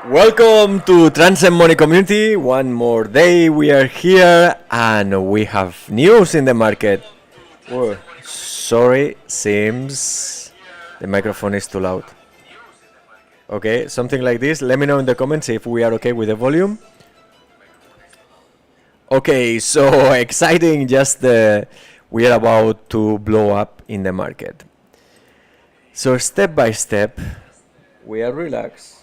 Welcome to Transcend Money Community. One more day we are here and we have news in the market. Oh, sorry, seems the microphone is too loud. Okay, something like this. Let me know in the comments if we are okay with the volume. Okay, so exciting, just we are about to blow up in the market. So step by step, we are relaxed.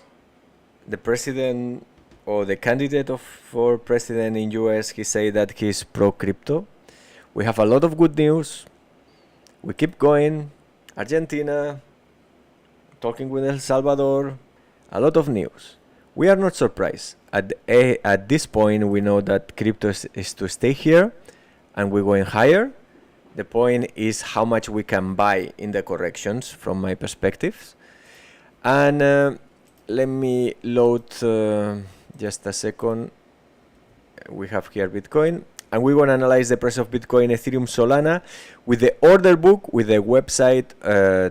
The president or the candidate for president in US, he say that he's pro crypto. We have a lot of good news. We keep going. Argentina, talking with El Salvador, a lot of news. We are not surprised. At this point, we know that crypto is to stay here and we're going higher. The point is how much we can buy in the corrections from my perspective. And let me load just a second. We have here Bitcoin, and we want to analyze the price of Bitcoin, Ethereum, Solana with the order book, with the website,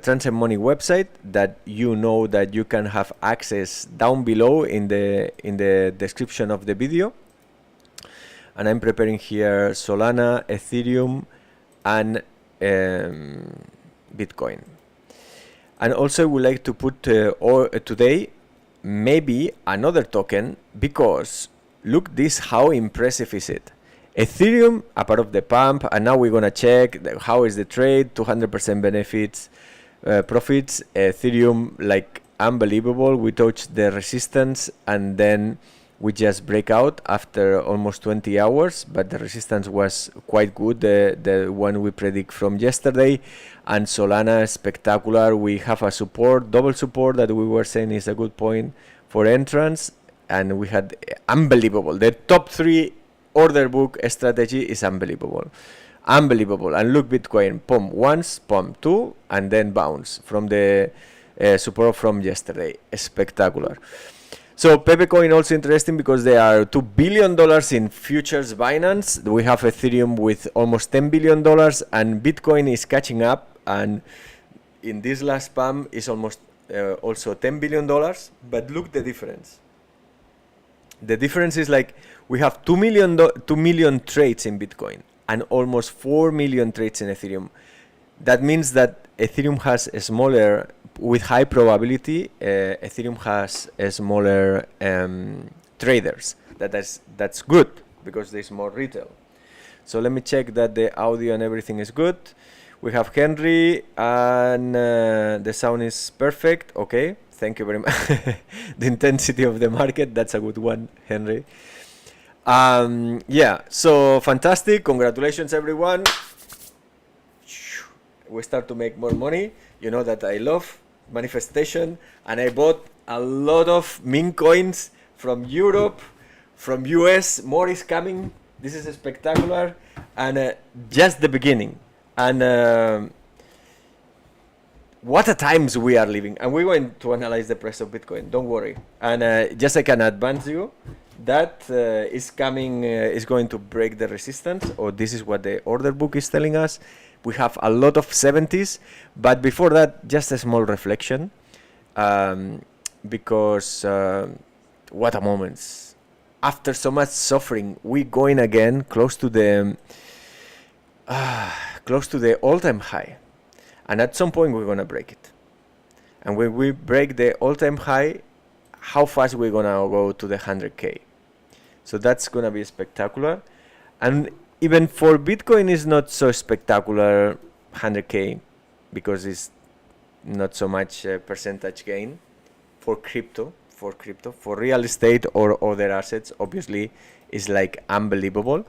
Transcend Money website that you know that you can have access down below in the description of the video. And I'm preparing here Solana, Ethereum, and Bitcoin. And also I would like to put today maybe another token, because look this, how impressive is it. Ethereum, a part of the pump, and now we're gonna check how is the trade, 200% benefits, profits. Ethereum, like unbelievable. We touched the resistance and then we just break out after almost 20 hours, but the resistance was quite good, the one we predict from yesterday. And Solana, spectacular. We have a support, double support, that we were saying is a good point for entrance, and we had unbelievable. The top 3 order book strategy is unbelievable. And look, Bitcoin, pump once, pump 2, and then bounce from the support from yesterday. Spectacular. So Pepe Coin also interesting because there are $2 billion in futures Binance. We have Ethereum with almost $10 billion, and Bitcoin is catching up, and in this last pump is almost also $10 billion. But look the difference. The difference is like we have 2 million trades in Bitcoin and almost 4 million trades in Ethereum. That means that Ethereum has a smaller, with high probability, Ethereum has a smaller traders. That's good because there's more retail. So let me check that the audio and everything is good. We have Henry, and the sound is perfect. Okay, thank you very much. The intensity of the market, that's a good one, Henry. Yeah, so fantastic. Congratulations, everyone. We start to make more money. You know that I love manifestation, and I bought a lot of meme coins from Europe, from US. More is coming. This is spectacular, and just the beginning. And what a times we are living. And we're going to analyze the price of Bitcoin, don't worry. And just I can advance you that is coming, is going to break the resistance, or this is what the order book is telling us. We have a lot of 70s, but before that, just a small reflection, because what a moment. After so much suffering, we're going again close to the all-time high, and at some point we're gonna break it. And when we break the all-time high, how fast we're gonna go to the 100K? So that's gonna be spectacular. And even for Bitcoin is not so spectacular 100K, because it's not so much percentage gain. For crypto, for real estate or other assets, obviously is like unbelievable.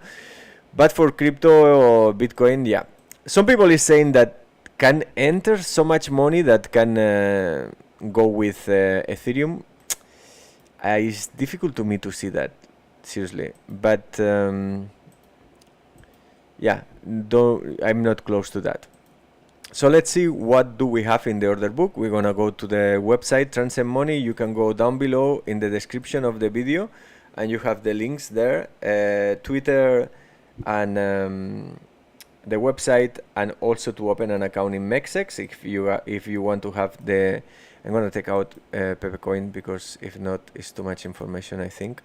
But for crypto or Bitcoin, yeah. Some people is saying that can enter so much money that can go with Ethereum. It's difficult to me to see that, seriously. But yeah, I'm not close to that. So let's see what do we have in the order book. We're gonna go to the website Transcend Money. You can go down below in the description of the video, and you have the links there, Twitter, and the website, and also to open an account in Mexc if you want to have the I'm gonna take out Pepecoin because if not, it's too much information, I think.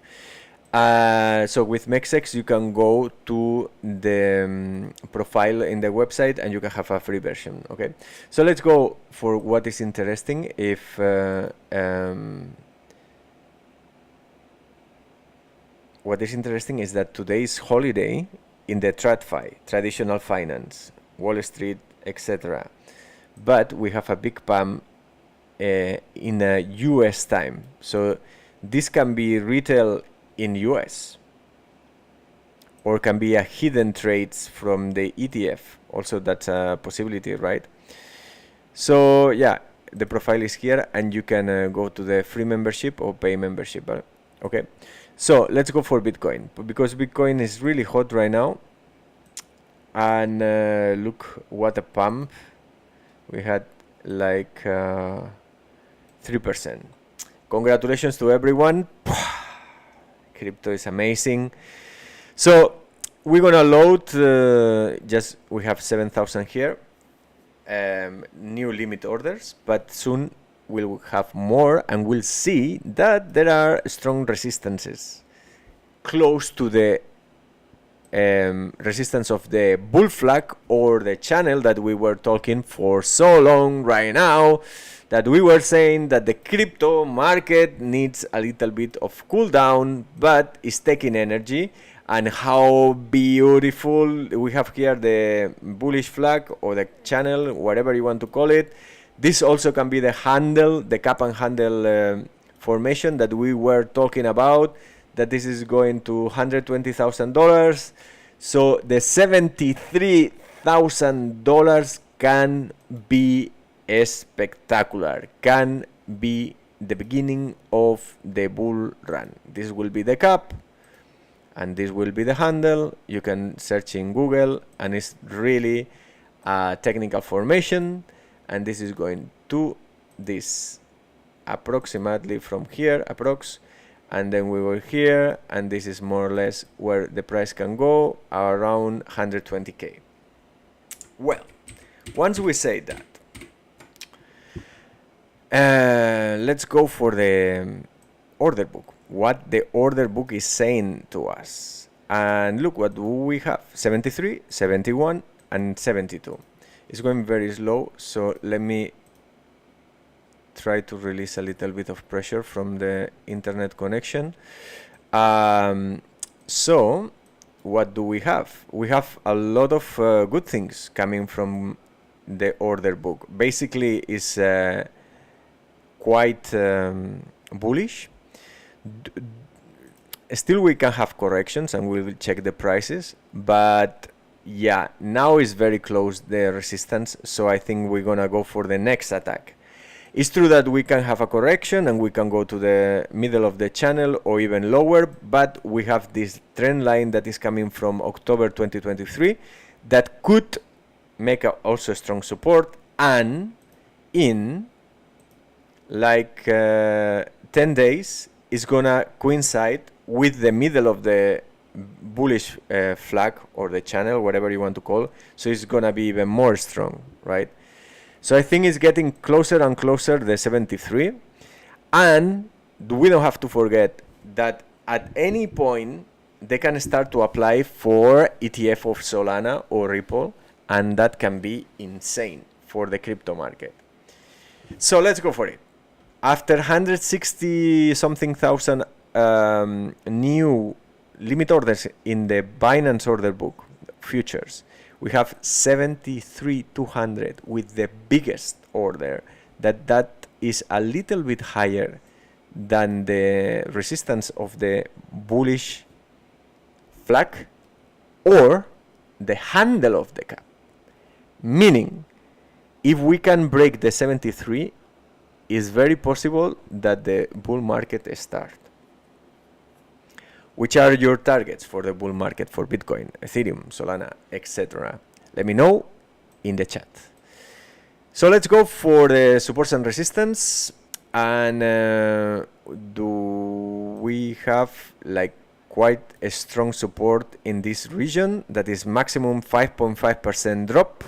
So with Mexc, you can go to the profile in the website and you can have a free version. Okay, so let's go for what is interesting. If what is interesting is that today is holiday in the TradFi, traditional finance, Wall Street, etc. But we have a big pump in a US time. So this can be retail in US, or can be a hidden trades from the ETF. Also, that's a possibility, right? So yeah, the profile is here, and you can go to the free membership or pay membership. Okay, so let's go for Bitcoin, because Bitcoin is really hot right now. And look what a pump we had, like 3%. Congratulations to everyone. Crypto is amazing. So we're gonna load just, we have 7,000 here, new limit orders, but soon we'll have more, and we'll see that there are strong resistances close to the resistance of the bull flag, or the channel that we were talking for so long right now, that we were saying that the crypto market needs a little bit of cool down, but is taking energy. And how beautiful we have here the bullish flag, or the channel, whatever you want to call it. This also can be the handle, the cap and handle formation that we were talking about, that this is going to $120,000. So the $73,000 can be spectacular, can be the beginning of the bull run. This will be the cap, and this will be the handle. You can search in Google, and it's really a technical formation, and this is going to this approximately from here, approx, and then we were here, and this is more or less where the price can go, around 120k. Well, once we say that, let's go for the order book, what the order book is saying to us. And look what we have: 73, 71, and 72. It's going very slow, so let me try to release a little bit of pressure from the internet connection. So what do we have? We have a lot of good things coming from the order book. Basically, is quite bullish. Still, we can have corrections, and we will check the prices, but yeah, now is very close, the resistance, so I think we're gonna go for the next attack. It's true that we can have a correction and we can go to the middle of the channel or even lower, but we have this trend line that is coming from October 2023 that could make also strong support, and in like 10 days is gonna coincide with the middle of the bullish flag, or the channel, whatever you want to call, so it's gonna be even more strong, right? So I think it's getting closer and closer, the 73, and we don't have to forget that at any point they can start to apply for ETF of Solana or Ripple, and that can be insane for the crypto market. So let's go for it. After 160 something thousand new limit orders in the Binance order book futures, we have 73,200 with the biggest order, that is a little bit higher than the resistance of the bullish flag or the handle of the cap. Meaning, if we can break the 73, it's very possible that the bull market starts. Which are your targets for the bull market for Bitcoin, Ethereum, Solana, etc.? Let me know in the chat. So let's go for the supports and resistance. And do we have like quite a strong support in this region that is maximum 5.5% drop,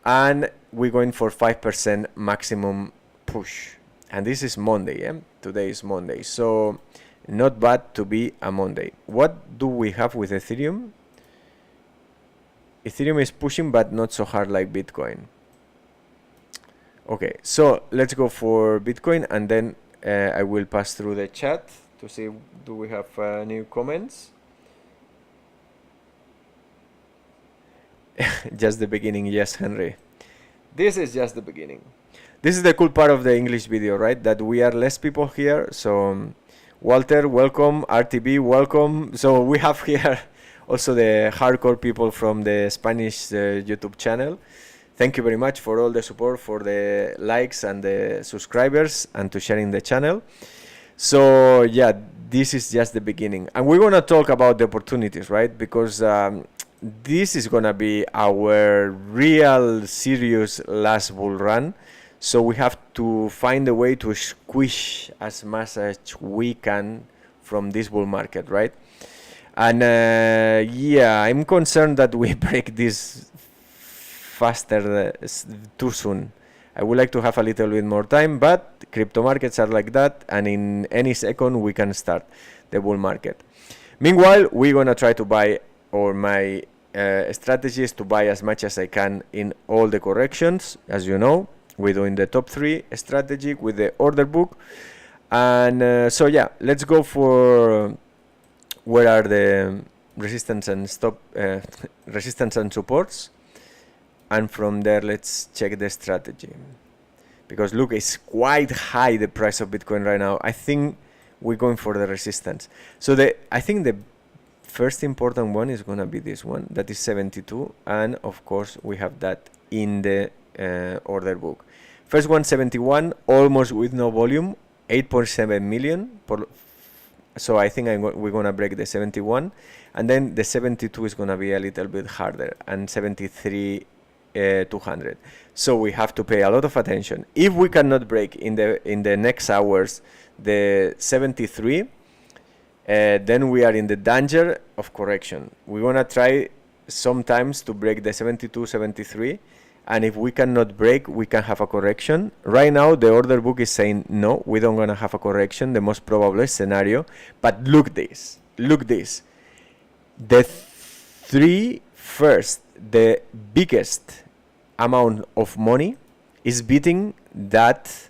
and we're going for 5% maximum push, and this is Monday. Today is Monday, so not bad to be a Monday. What do we have with Ethereum? Ethereum is pushing, but not so hard like Bitcoin. Okay, so let's go for Bitcoin, and then I will pass through the chat to see do we have new comments. Just the beginning, yes, Henry. This is just the beginning. This is the cool part of the English video, right? That we are less people here. So Walter, welcome. RTB, welcome. So we have here also the hardcore people from the Spanish YouTube channel. Thank you very much for all the support, for the likes and the subscribers, and to sharing the channel. So yeah, this is just the beginning, and we're gonna talk about the opportunities, right? Because this is gonna be our real serious last bull run. So we have to find a way to squish as much as we can from this bull market, right? And yeah, I'm concerned that we break this faster too soon. I would like to have a little bit more time, but crypto markets are like that, and in any second we can start the bull market. Meanwhile, we're gonna try to buy, or my strategy is to buy as much as I can in all the corrections. As you know, we're doing the top 3 strategy with the order book. And so yeah, let's go for where are the resistance and resistance and supports. And from there, let's check the strategy. Because look, it's quite high, the price of Bitcoin right now. I think we're going for the resistance. So I think the first important one is going to be this one. That is 72. And of course, we have that in the order book. First one, 71, almost with no volume, 8.7 million. So I think we're going to break the 71. And then the 72 is going to be a little bit harder. And 73. 200. So we have to pay a lot of attention. If we cannot break in the next hours the 73, then we are in the danger of correction. We're gonna try sometimes to break the 72, 73, and if we cannot break, we can have a correction. Right now the order book is saying no, we don't gonna have a correction, the most probable scenario. But look this, the 3 first, the biggest amount of money is beating that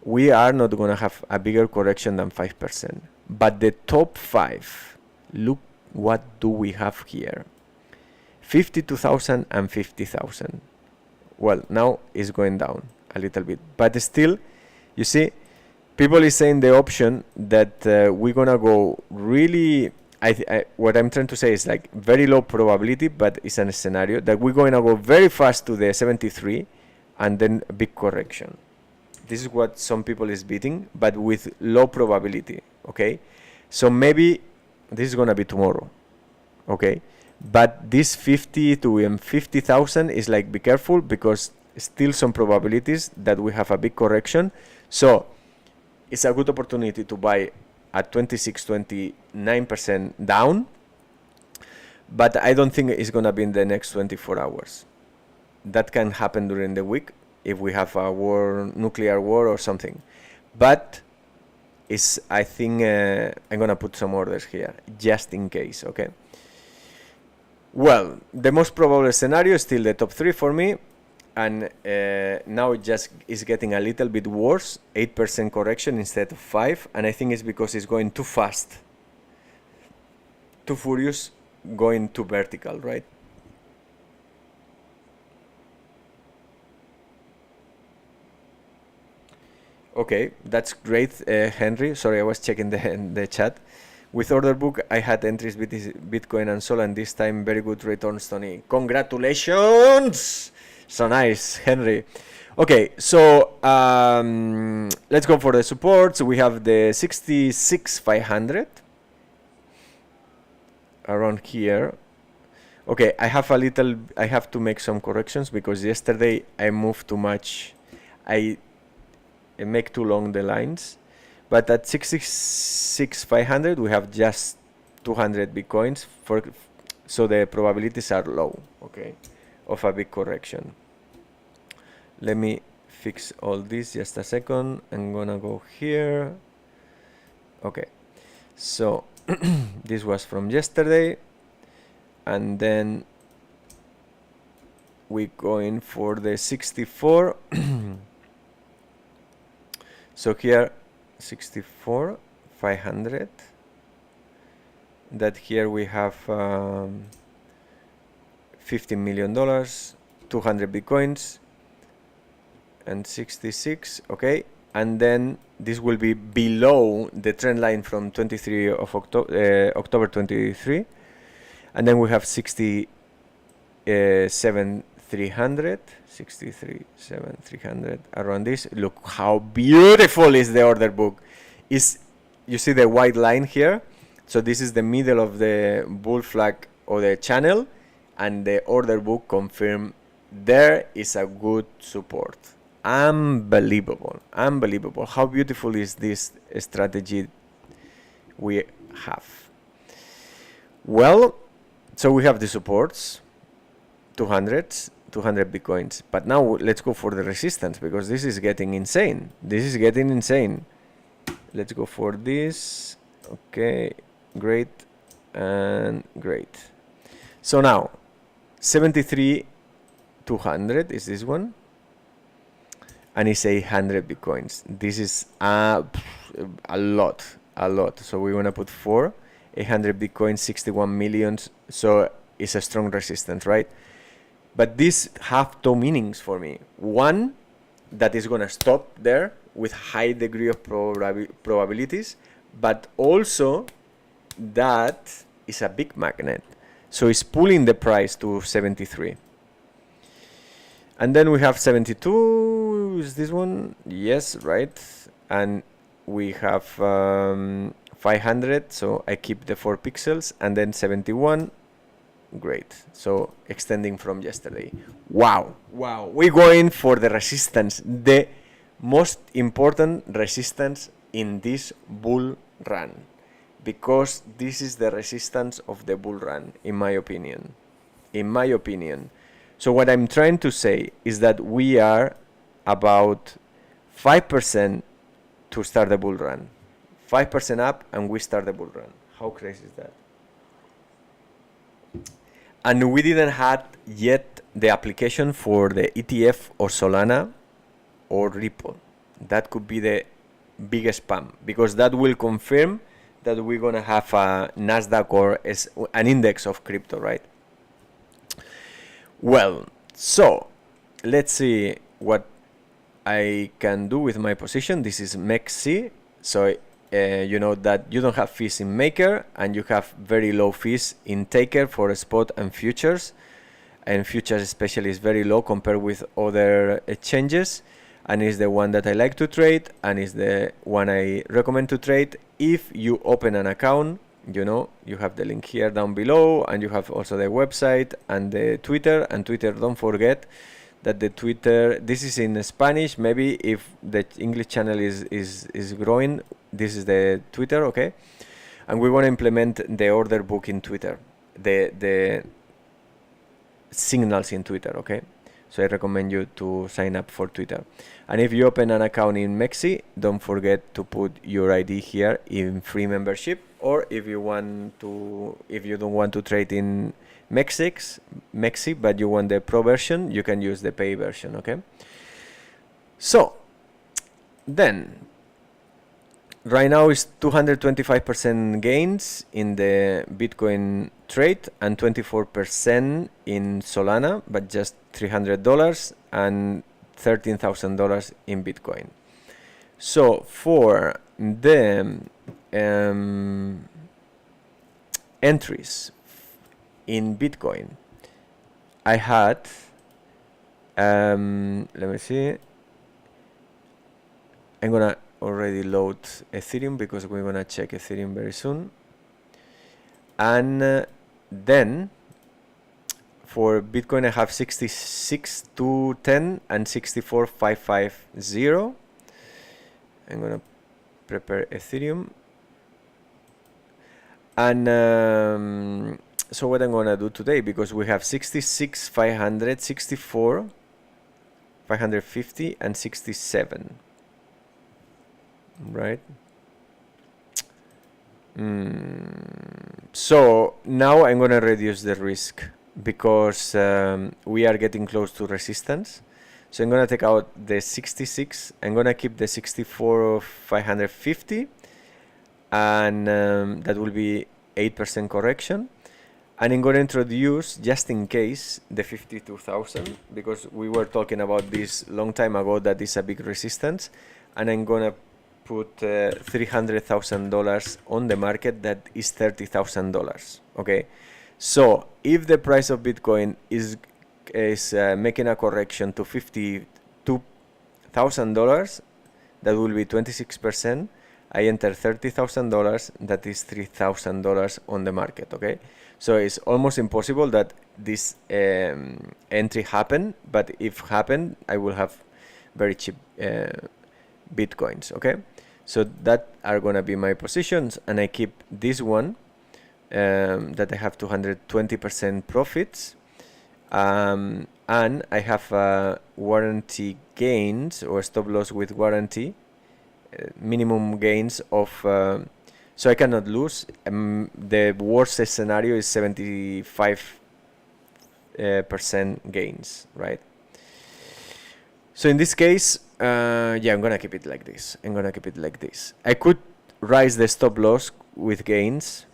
we are not going to have a bigger correction than 5%. But the top 5, look what do we have here. 52,000 and 50,000. Well, now it's going down a little bit. But still, you see, people is saying the option that we're going to go really... what I'm trying to say is like very low probability, but it's a scenario that we're going to go very fast to the 73 and then a big correction. This is what some people is beating, but with low probability, okay? So maybe this is going to be tomorrow, okay? But this 50 to 50,000 is like, be careful, because still some probabilities that we have a big correction. So it's a good opportunity to buy at 26-29% down, but I don't think it's gonna be in the next 24 hours. That can happen during the week if we have a war, nuclear war or something. But I think I'm gonna put some orders here just in case. Okay. Well, the most probable scenario is still the top 3 for me. And now it just is getting a little bit worse, 8% correction instead of 5, and I think it's because it's going too fast, too furious, going too vertical, right? Okay, that's great, Henry. Sorry, I was checking the chat. With order book, I had entries Bitcoin and Solana, and this time very good returns, Tony. Congratulations! So nice, Henry. Okay, so let's go for the supports. We have the 66,500 around here. Okay, I have to make some corrections because yesterday I moved too much. I make too long the lines. But at 66,500 we have just 200 Bitcoins, so the probabilities are low, okay, of a big correction. Let me fix all this just a second. I'm gonna go here. Okay, so this was from yesterday, and then we go in for the 64. So here 64 500, that here we have $15 million, 200 bitcoins, and 66. Okay, and then this will be below the trend line from 23 of October 23, and then we have 67,300, 63,700 around this. Look how beautiful is the order book. You see the white line here? So this is the middle of the bull flag or the channel, and the order book confirm there is a good support. Unbelievable, unbelievable. How beautiful is this strategy we have? Well, so we have the supports, 200 bitcoins, but now let's go for the resistance, because this is getting insane. This is getting insane. Let's go for this. Okay, great and great. So now 73,200 is this one, and it's 800 bitcoins. This is a lot. So we want to put 800 bitcoins, 61 millions. So it's a strong resistance, right? But these have two meanings for me. One, that is going to stop there with high degree of probabilities, but also that is a big magnet. So it's pulling the price to 73. And then we have 72, is this one? Yes, right. And we have 500, so I keep the 4 pixels, and then 71. Great. So extending from yesterday. Wow. We're going for the resistance, the most important resistance in this bull run, because this is the resistance of the bull run, in my opinion. So what I'm trying to say is that we are about 5% to start the bull run. 5% up and we start the bull run. How crazy is that? And we didn't have yet the application for the ETF or Solana or Ripple. That could be the biggest spam, because that will confirm that we're going to have a NASDAQ or an index of crypto, right? Well, so let's see what I can do with my position. This is Mexc. So you know that you don't have fees in Maker, and you have very low fees in Taker for spot and futures. And futures especially is very low compared with other exchanges, and is the one that I like to trade, and is the one I recommend to trade if you open an account. You know, you have the link here down below, and you have also the website and the Twitter. And Twitter, don't forget that the Twitter, this is in Spanish. Maybe if the English channel is growing, this is the Twitter, okay? And we want to implement the order book in Twitter, the signals in Twitter, okay? So I recommend you to sign up for Twitter. And if you open an account in Mexc, don't forget to put your ID here in free membership. Or if you don't want to trade in Mexc, but you want the pro version, you can use the pay version, okay? So then right now is 225% gains in the Bitcoin trade and 24% in Solana, but just $300 and $13,000 in Bitcoin. So for the entries in Bitcoin, I had let me see, I'm gonna already load Ethereum because we're gonna check Ethereum very soon. And then for Bitcoin I have 66,210 and 64,550. I'm gonna prepare Ethereum. And so what I'm gonna do today, because we have 66,500, 64, 550 and 67, right? So now I'm gonna reduce the risk because we are getting close to resistance. So I'm gonna take out the 66. I'm gonna keep the 64 of 550, and that will be 8% correction. And I'm gonna introduce, just in case, the 52,000, because we were talking about this long time ago that is a big resistance, and I'm gonna put $300,000 on the market. That is $30,000. Okay, so if the price of Bitcoin is making a correction to $52,000, that will be 26%. I enter $30,000. That is $3,000 on the market. Okay, so it's almost impossible that this entry happen, but if happen, I will have very cheap Bitcoins. Okay, so that are gonna be my positions, and I keep this one that I have 220% profits, and I have warranty gains or stop loss with warranty, minimum gains of so I cannot lose. The worst scenario is 75% gains, right? So in this case, yeah, I'm gonna keep it like this. I could raise the stop loss with gains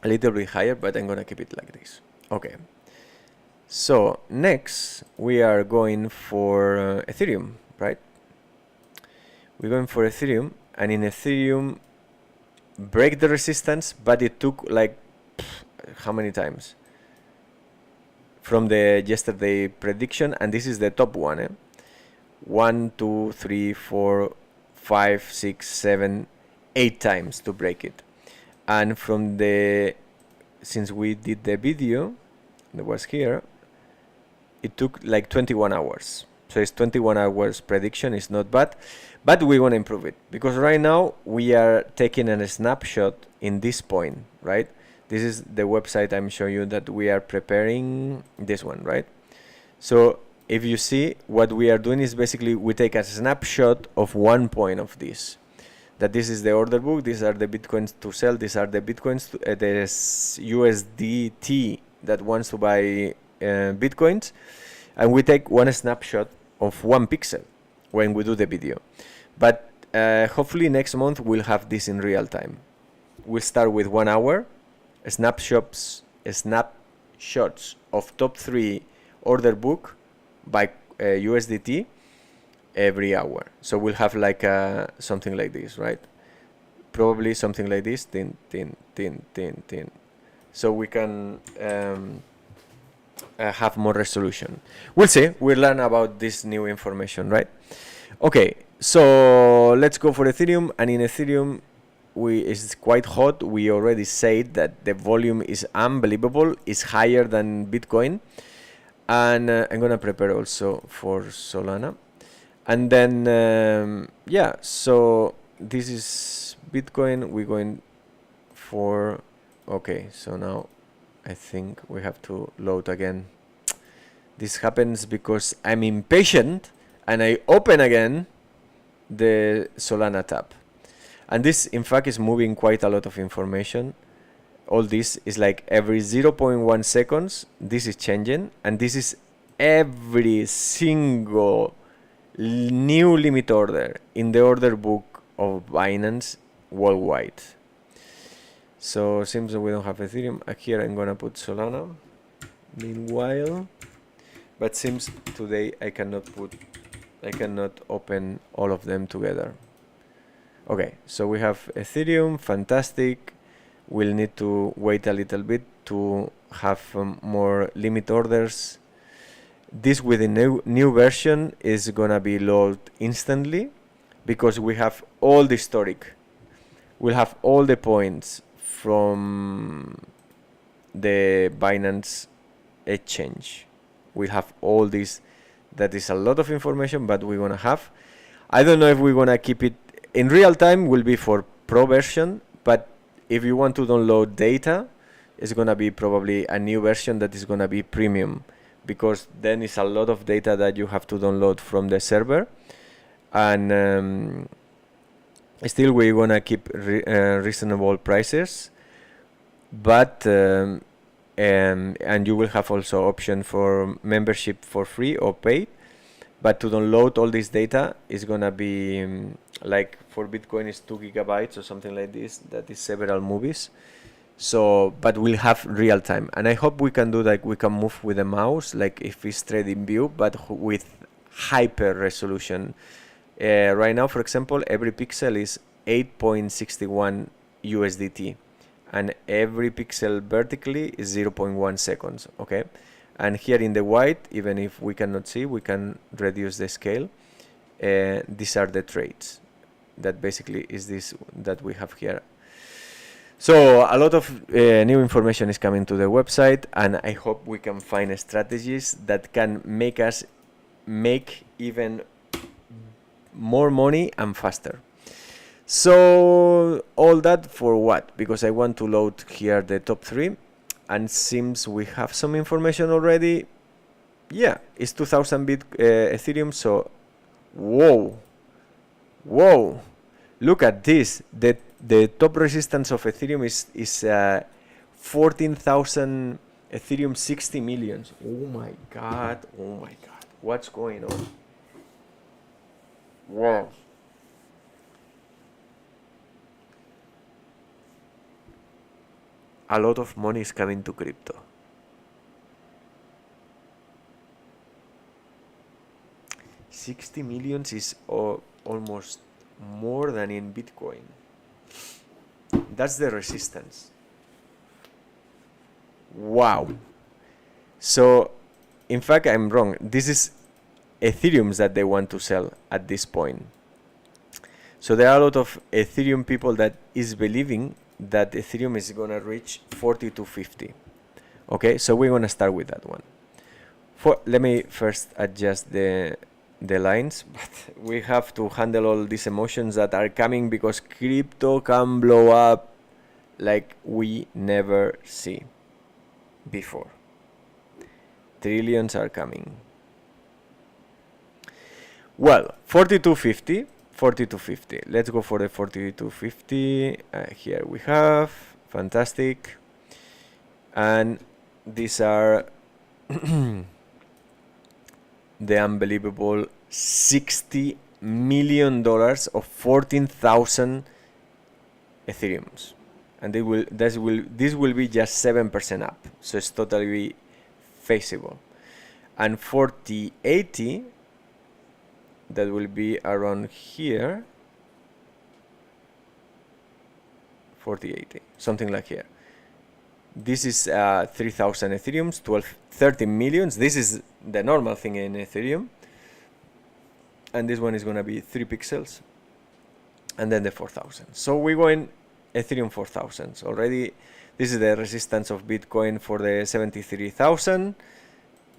a little bit higher, but I'm gonna keep it like this. Okay. So next we are going for Ethereum, right? We're going for Ethereum, and in Ethereum break the resistance, but it took like how many times from the yesterday prediction, and this is the top one. 1, 2, 3, 4, 5, 6, 7, 8 times to break it. And from the, since we did the video that was here, it took like 21 hours. So it's 21 hours prediction. It's not bad, but we want to improve it, because right now we are taking a snapshot in this point, right? This is the website I'm showing you that we are preparing, this one, right? So if you see, what we are doing is basically we take a snapshot of one point of this, that this is the order book, these are the Bitcoins to sell, these are the Bitcoins to, there's USDT that wants to buy Bitcoins, and we take one snapshot of one pixel when we do the video. But hopefully next month we'll have this in real time. We'll start with 1 hour snapshots of top 3 order book by USDT every hour. So we'll have like something like this, right? Probably something like this, tin. So we can have more resolution. We'll see. We'll learn about this new information, right? Okay, so let's go for Ethereum. And in Ethereum, it's quite hot. We already said that the volume is unbelievable. It's higher than Bitcoin. And I'm gonna prepare also for Solana. And then yeah, so this is Bitcoin. We're going for, okay, so now I think we have to load again. This happens because I'm impatient and I open again the Solana tab. And this in fact is moving quite a lot of information. All this is like every 0.1 seconds this is changing, and this is every single new limit order in the order book of Binance worldwide. So seems that we don't have Ethereum. Here I'm gonna put Solana meanwhile, but seems today I cannot open all of them together. Okay, so we have Ethereum, fantastic. We'll need to wait a little bit to have more limit orders. This with the new version is gonna be loaded instantly, because we have all the historic. We'll have all the points from the Binance exchange. We have all this. That is a lot of information, but we're gonna have. I don't know if we're gonna keep it in real time. Will be for pro version, but if you want to download data, it's gonna be probably a new version that is gonna be premium. because then it's a lot of data that you have to download from the server. And still we're gonna keep reasonable prices, but and you will have also option for membership for free or paid. But to download all this data is gonna be like for Bitcoin is 2 gigabytes or something like this. That is several movies. So, but we'll have real time, and I hope we can do like we can move with the mouse, like if it's trading view, but with hyper resolution. Right now, for example, every pixel is 8.61 USDT, and every pixel vertically is 0.1 seconds. Okay. And here in the white, even if we cannot see, we can reduce the scale. These are the trades. That basically is this that we have here. So a lot of new information is coming to the website, and I hope we can find strategies that can make us make even more money and faster. So all that for what? Because I want to load here the top 3. And seems we have some information already. Yeah, it's 2000 Ethereum. So, whoa, look at this. The top resistance of Ethereum is 14,000 Ethereum, 60 millions. Oh my god, what's going on? Wow. A lot of money is coming to crypto. $60 million is almost more than in Bitcoin. That's the resistance. Wow. So, in fact, I'm wrong. This is Ethereum that they want to sell at this point. So there are a lot of Ethereum people that is believing that Ethereum is gonna reach 4250. Okay, so we're gonna start with that one. Let me first adjust the lines, but we have to handle all these emotions that are coming because crypto can blow up like we never see before. Trillions are coming. Well, 4250. Let's go for the 4250. Here we have, fantastic. And these are the unbelievable $60 million of 14,000 Ethereums. And this will be just 7% up. So it's totally feasible. And 4080, that will be around here. 4080, something like here. This is 3,000 Ethereums, 13 millions. This is the normal thing in Ethereum. And this one is going to be 3 pixels. And then the 4,000. So we're going Ethereum 4,000. Already, this is the resistance of Bitcoin for the 73,000.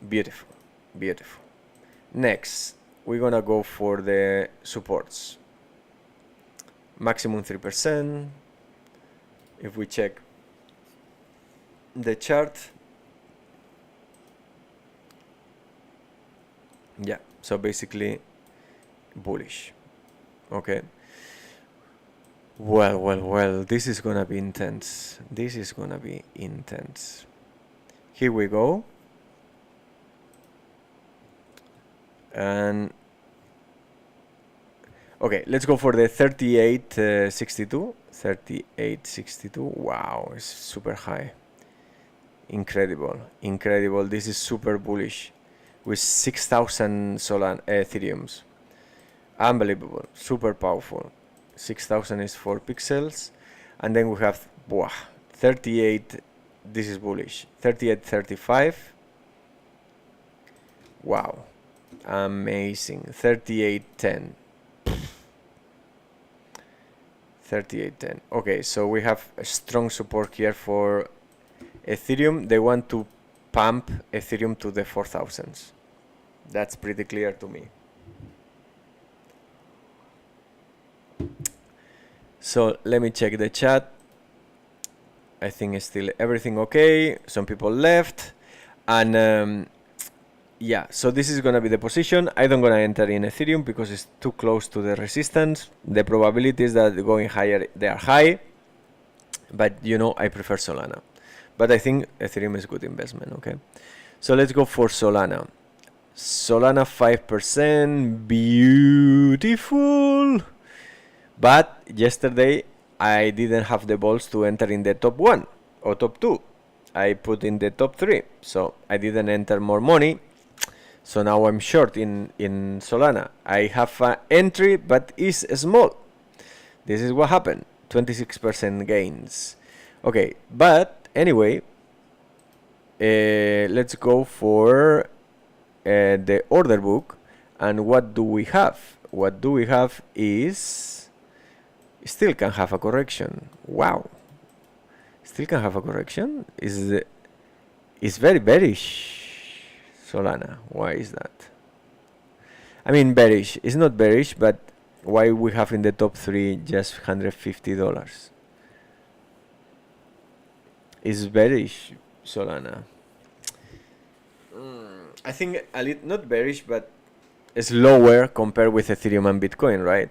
Beautiful. Next, we're going to go for the supports. Maximum 3%. If we check the chart, yeah, so basically bullish. Okay, well, this is gonna be intense. Here we go. And okay, let's go for the 3862. 3862. Wow, it's super high. Incredible. This is super bullish with 6,000 Solana Ethereums. Unbelievable. Super powerful. 6,000 is 4 pixels. And then we have 38. This is bullish. 3835. Wow. Amazing. 3810. 3810. Okay, so we have a strong support here for Ethereum. They want to pump Ethereum to the 4,000s. That's pretty clear to me. So let me check the chat. I think it's still everything okay. Some people left. And yeah, so this is gonna be the position. I don't gonna enter in Ethereum because it's too close to the resistance. The probabilities that going higher, they are high, but you know, I prefer Solana. But I think Ethereum is a good investment, okay? So let's go for Solana. Solana 5%, beautiful. But yesterday I didn't have the balls to enter in the top 1 or top 2. I put in the top 3, so I didn't enter more money. So now I'm short in Solana. I have an entry, but it's small. This is what happened. 26% gains. Okay, but anyway, let's go for the order book. And what do we have? What do we have is still can have a correction. Wow. Still can have a correction. Is very bearish. Solana. Why is that? I mean bearish. It's not bearish, but why we have in the top 3 just $150? Is bearish Solana. I think a little not bearish, but it's lower compared with Ethereum and Bitcoin, right?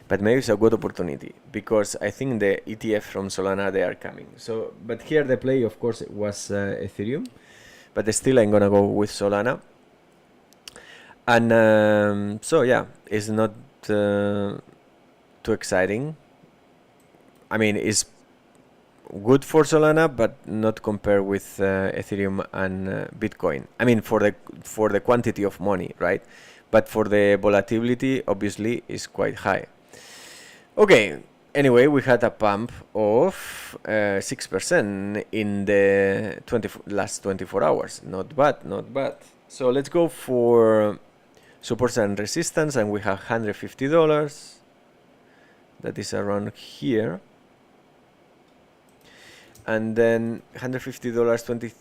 But maybe it's a good opportunity because I think the ETF from Solana, they are coming. So, but here the play, of course, was Ethereum, but still I'm gonna go with Solana. And so yeah, it's not too exciting. I mean, it's good for Solana, but not compared with Ethereum and Bitcoin. I mean, for the quantity of money, right? But for the volatility, obviously, is quite high. Okay. Anyway, we had a pump of 6% in the last 24 hours. Not bad, not bad. So let's go for supports and resistance, and we have $150. That is around here. And then $150,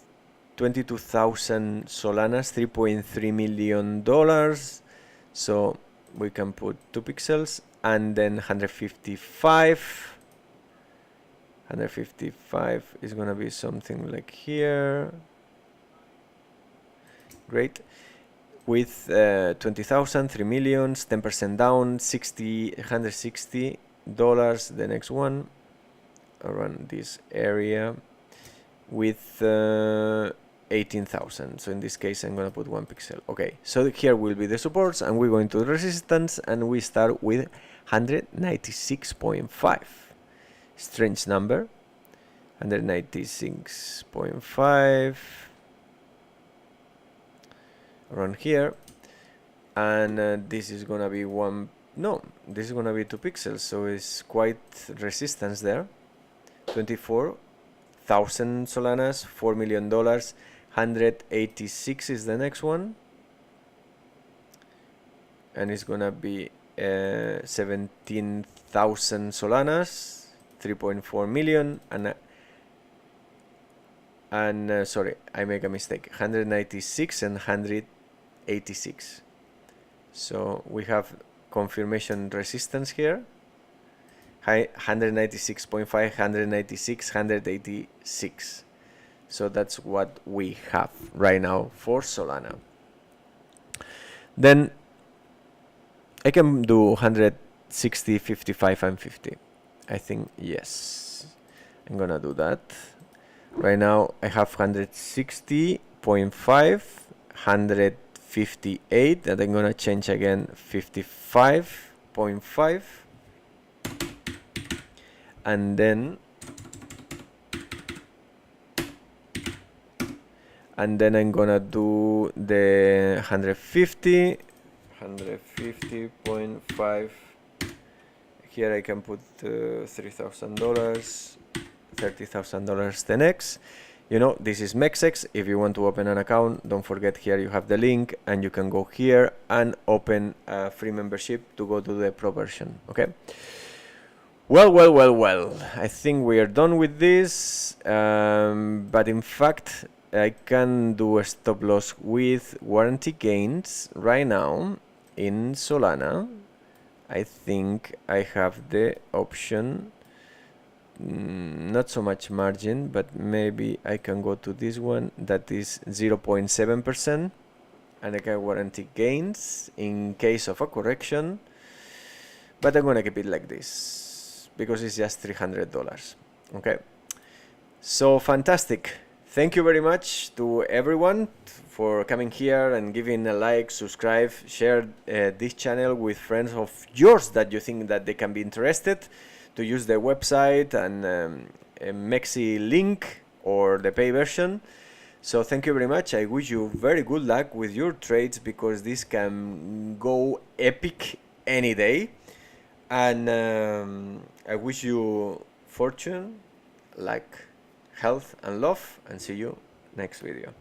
22,000 Solanas, $3.3 million. So we can put 2 pixels, and then 155 is gonna be something like here. Great. With 20,000, 3 millions, 10% down, $160. The next one around this area with 18,000. So in this case, I'm gonna put 1 pixel. Okay, so here will be the supports, and we're going to the resistance, and we start with 196.5. Strange number. 196.5 around here, and this is gonna be this is gonna be 2 pixels, so it's quite resistance there. 24,000 Solanas, $4 million. 186 is the next one, and it's gonna be 17,000 Solanas, 3.4 million, and sorry, I make a mistake. 196 and 186. So we have confirmation resistance here. 196.5, 196, 186. So that's what we have right now for Solana. Then I can do 160, 55, and 50. I think yes, I'm gonna do that. Right now I have 160.5, 158, and I'm gonna change again 55.5, and then I'm gonna do the 150.5. Here I can put $3,000, $30,000 the next. You know, this is Mexc. If you want to open an account, don't forget here you have the link, and you can go here and open a free membership to go to the pro version. Okay. Well. I think we are done with this. But in fact, I can do a stop loss with warranty gains right now in Solana. I think I have the option. not so much margin, but maybe I can go to this one that is 0.7%, and I can guarantee gains in case of a correction, but I'm gonna keep it like this because it's just $300. Okay, so fantastic. Thank you very much to everyone for coming here and giving a like, subscribe, share this channel with friends of yours that you think that they can be interested to use the website and a Mexc link or the pay version. So thank you very much. I wish you very good luck with your trades because this can go epic any day. And I wish you fortune, luck, health and love, and see you next video.